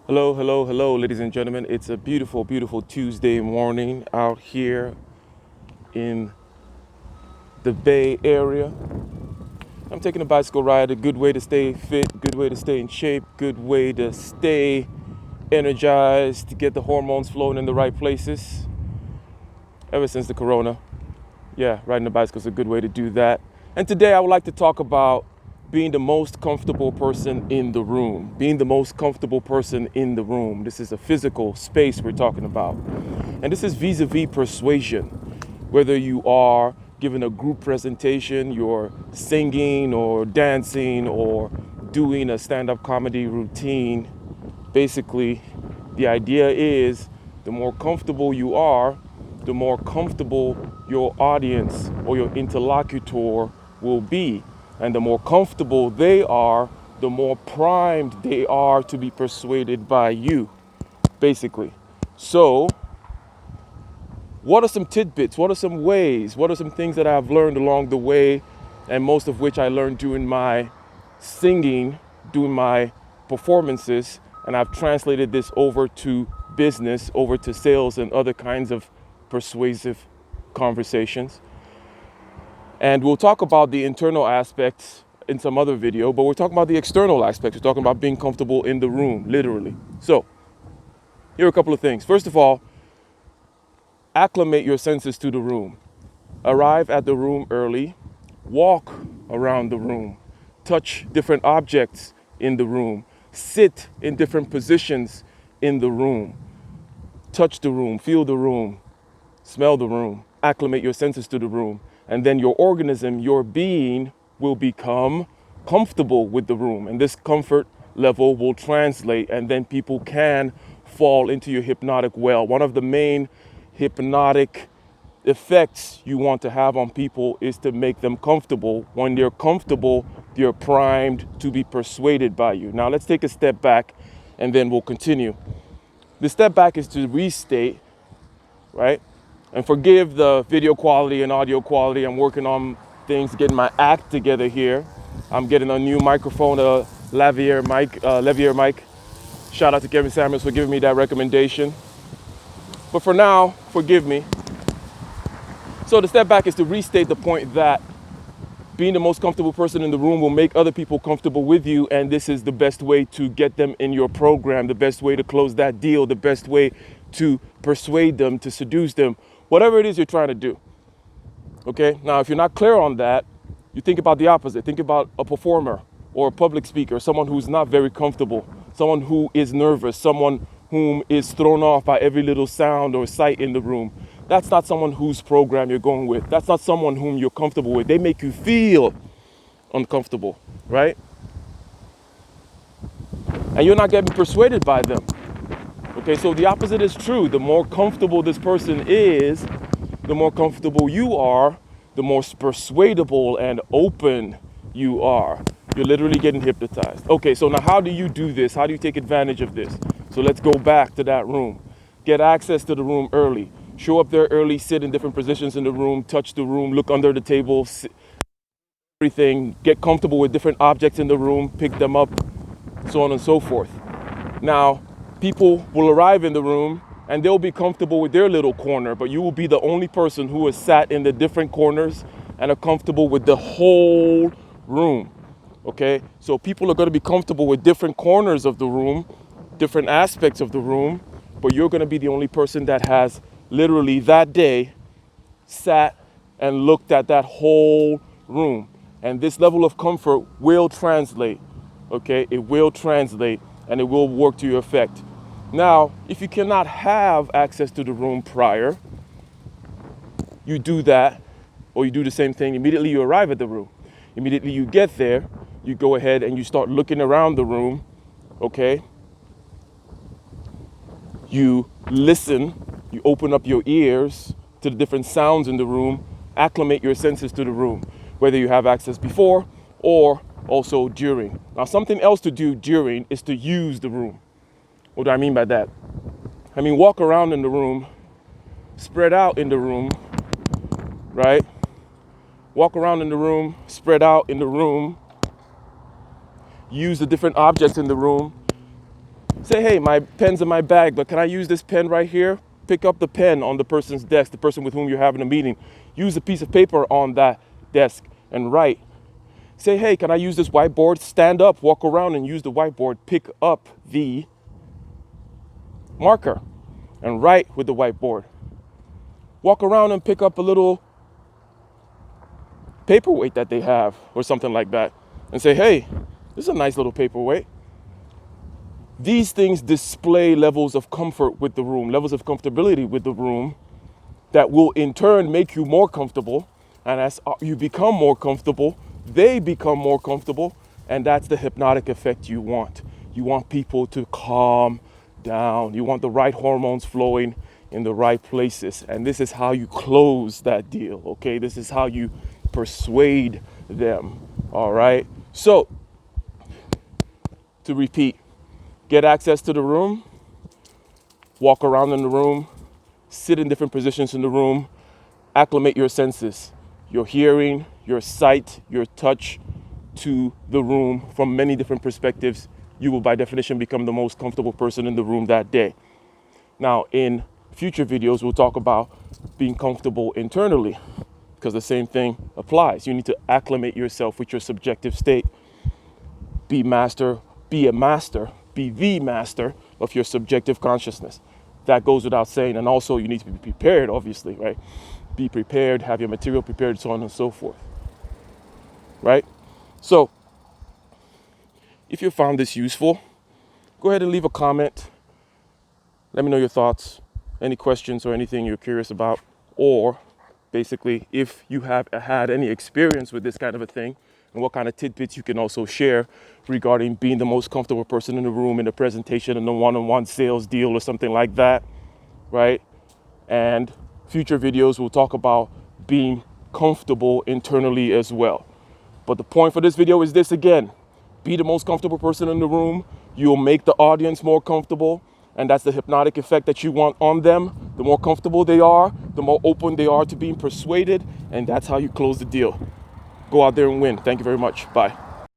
Hello, hello, hello, ladies and gentlemen. It's a beautiful, beautiful Tuesday morning out here in the Bay Area. I'm taking a bicycle ride, a good way to stay fit, good way to stay in shape, good way to stay energized, to get the hormones flowing in the right places. Ever since the corona, yeah, riding a bicycle is a good way to do that. And today I would like to talk about being the most comfortable person in the room. Being the most comfortable person in the room. This is a physical space we're talking about. And this is vis-a-vis persuasion. Whether you are giving a group presentation, you're singing or dancing or doing a stand-up comedy routine, basically the idea is the more comfortable you are, the more comfortable your audience or your interlocutor will be. And the more comfortable they are, the more primed they are to be persuaded by you, basically. So, what are some tidbits? What are some ways? What are some things that I've learned along the way? And most of which I learned doing my singing, doing my performances. And I've translated this over to business, over to sales and other kinds of persuasive conversations. And we'll talk about the internal aspects in some other video, but we're talking about the external aspects. We're talking about being comfortable in the room, literally. So, here are a couple of things. First of all, acclimate your senses to the room. Arrive at the room early, walk around the room, touch different objects in the room, sit in different positions in the room, touch the room, feel the room, smell the room, acclimate your senses to the room, and then your organism, your being, will become comfortable with the room. And this comfort level will translate, and then people can fall into your hypnotic well. One of the main hypnotic effects you want to have on people is to make them comfortable. When they're comfortable, they're primed to be persuaded by you. Now, let's take a step back and then we'll continue. The step back is to restate, right? And forgive the video quality and audio quality. I'm working on things, getting my act together here. I'm getting a new microphone, a Lavalier mic. Shout out to Kevin Samuels for giving me that recommendation. But for now, forgive me. So the step back is to restate the point that being the most comfortable person in the room will make other people comfortable with you, and this is the best way to get them in your program, the best way to close that deal, the best way to persuade them, to seduce them, whatever it is you're trying to do. Okay, now if you're not clear on that, you think about the opposite. Think about a performer or a public speaker, someone who's not very comfortable, someone who is nervous, someone whom is thrown off by every little sound or sight in the room. That's not someone whose program you're going with. That's not someone whom you're comfortable with. They make you feel uncomfortable, right? And you're not getting persuaded by them. Okay, so the opposite is true. The more comfortable this person is, the more comfortable you are, the more persuadable and open you are. You're literally getting hypnotized. Okay, so now how do you do this? How do you take advantage of this? So let's go back to that room. Get access to the room early. Show up there early, sit in different positions in the room, touch the room, look under the table, everything. Get comfortable with different objects in the room, pick them up, so on and so forth. Now, people will arrive in the room and they'll be comfortable with their little corner, but you will be the only person who has sat in the different corners and are comfortable with the whole room. Okay? So people are going to be comfortable with different corners of the room, different aspects of the room, but you're going to be the only person that has literally that day sat and looked at that whole room. And this level of comfort will translate. Okay? It will translate and it will work to your effect. Now, if you cannot have access to the room prior, you do that, or you do the same thing immediately you arrive at the room. Immediately you get there, you go ahead and you start looking around the room, okay? You listen, you open up your ears to the different sounds in the room, acclimate your senses to the room, whether you have access before or also during. Now, something else to do during is to use the room. What do I mean by that? I mean, walk around in the room, spread out in the room, right? Walk around in the room, spread out in the room, use the different objects in the room, Say, hey, my pen's in my bag, but can I use this pen right here? Pick up the pen on the person's desk, the person with whom you're having a meeting. Use a piece of paper on that desk and write. Say, hey, can I use this whiteboard? Stand up, walk around and use the whiteboard. Pick up the marker and write with the whiteboard. Walk around and pick up a little paperweight that they have or something like that and say, hey, this is a nice little paperweight. These things display levels of comfort with the room, levels of comfortability with the room that will in turn make you more comfortable. And as you become more comfortable, they become more comfortable. And that's the hypnotic effect you want. You want people to calm down. You want the right hormones flowing in the right places. And this is how you close that deal, okay? This is how you persuade them, all right? So, to repeat, get access to the room, walk around in the room, sit in different positions in the room, acclimate your senses, your hearing, your sight, your touch to the room from many different perspectives. You will by definition become the most comfortable person in the room that day. Now, in future videos, we'll talk about being comfortable internally because the same thing applies. You need to acclimate yourself with your subjective state. Be a master, be the master of your subjective consciousness. That goes without saying. And also you need to be prepared, obviously, right? Be prepared, have your material prepared, so on and so forth, right? So if you found this useful, go ahead and leave a comment. Let me know your thoughts, any questions or anything you're curious about, or basically if you have had any experience with this kind of a thing and what kind of tidbits you can also share regarding being the most comfortable person in the room in a presentation in a one-on-one sales deal or something like that, right? And future videos will talk about being comfortable internally as well. But the point for this video is this again: be the most comfortable person in the room. You'll make the audience more comfortable, and that's the hypnotic effect that you want on them. The more comfortable they are, the more open they are to being persuaded, and that's how you close the deal. Go out there and win. Thank you very much. Bye.